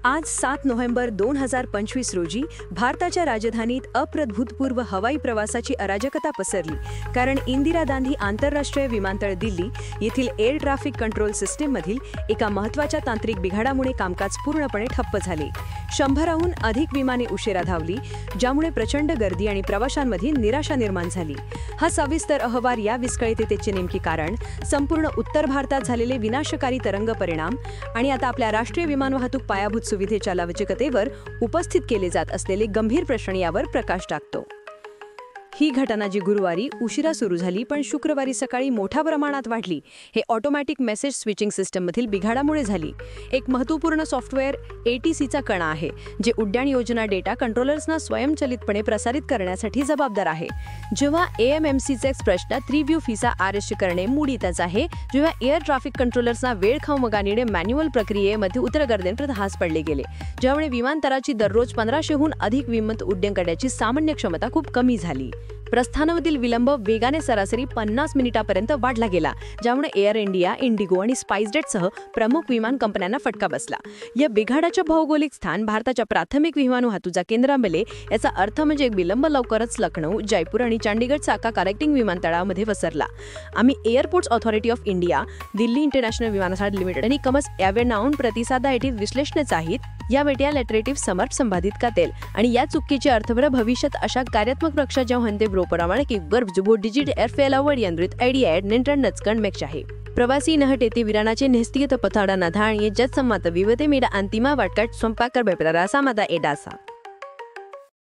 आज 7 नोव्हेंबर 2025 रोजी भारताच्या राजधानीत अभूतपूर्व हवाई प्रवासाची अराजकता पसरली, कारण इंदिरा गांधी आंतरराष्ट्रीय विमानतळ दिल्ली येथील एअर ट्रॅफिक कंट्रोल सिस्टीममधील एका महत्त्वाच्या तांत्रिक बिघाडामुळे कामकाज पूर्णपणे ठप्प झाले. 100हून अधिक विमाने उशिरा धावली, ज्यामुळे प्रचंड गर्दी आणि प्रवाशांमध्ये निराशा निर्माण झाली. हा सविस्तर अहवाल या विस्कळीततेचे नेमके कारण, संपूर्ण उत्तर भारतात झालेले विनाशकारी तरंग परिणाम आणि आता आपल्या राष्ट्रीय विमान वाहतूक पायाभूत सुविधेच्या लवचिकतेवर उपस्थित केले जात असलेले गंभीर प्रश्न यावर प्रकाश टाकतो. ही घटना जी गुरुवारी उशिरा सुरू झाली पण शुक्रवारी सकाळी मोठ्या प्रमाणात वाढली, हे ऑटोमॅटिक मेसेज स्विचिंग सिस्टममधील बिघाडामुळे झाली. एक महत्त्वपूर्ण सॉफ्टवेअर ATCचा कणा आहे, जे उड्डाण योजना डेटा कंट्रोलर्सना स्वयंचलितपणे प्रसारित करण्यासाठी जबाबदार आहे. जेव्हा AMMCचे एक्सप्रेसला त्रिव्यू फीसा आरक्षित करणे मुडीतच आहे, जेव्हा एअर ट्रॅफिक कंट्रोलर्सना वेळ खाऊ मगानीने मॅन्युअल प्रक्रियेमध्ये उतरगर्दीने हास पडले गेले, ज्यामुळे विमानतळाची दररोज 1500हून अधिक विमान उड्डाण करण्याची सामान्य क्षमता खूप कमी झाली. प्रस्थानामधील विलंब वेगाने सरासरी 50 मिनिटांपर्यंत वाढला गेला, ज्यामुळे एअर इंडिया, इंडिगो आणि स्पाइसजेटसह प्रमुख विमान कंपन्यांना फटका बसला. या बिघाडाचे भौगोलिक स्थान भारताच्या प्राथमिक विमान वाहतूकीच्या केंद्रामध्ये, याचा अर्थ म्हणजे एक विलंब लवकरच लखनौ, जयपूर आणि चंडीगडच्या कनेक्टिंग विमानतळामध्ये पसरला. आम्ही airports authority of India, Delhi international विमानतळ लिमिटेड आणि कमस एअरवेनाऊन प्रतिसादासाठी विश्लेषणच आहेत. या वेट्या लेटरेटिव्ह समर्थ संबाधित कातेल आणि या चुकीचे अर्थभर भविष्यात अशा कार्यात्मक प्रक्षा जेव्हा हंते ब्रोपरामाणे की गर्भ जुबो डिजिट एअरफेल आवड यंत्रित आयडिया निंटन नचकण मेक्ष आहे. प्रवासी नहटेती विराणाचे नेस्तिगत पथाडा नाधाण ये जत संमत विवते मेडा अंतिमा वाटकाट संपाकर बेपरा रासा मादा एडासा.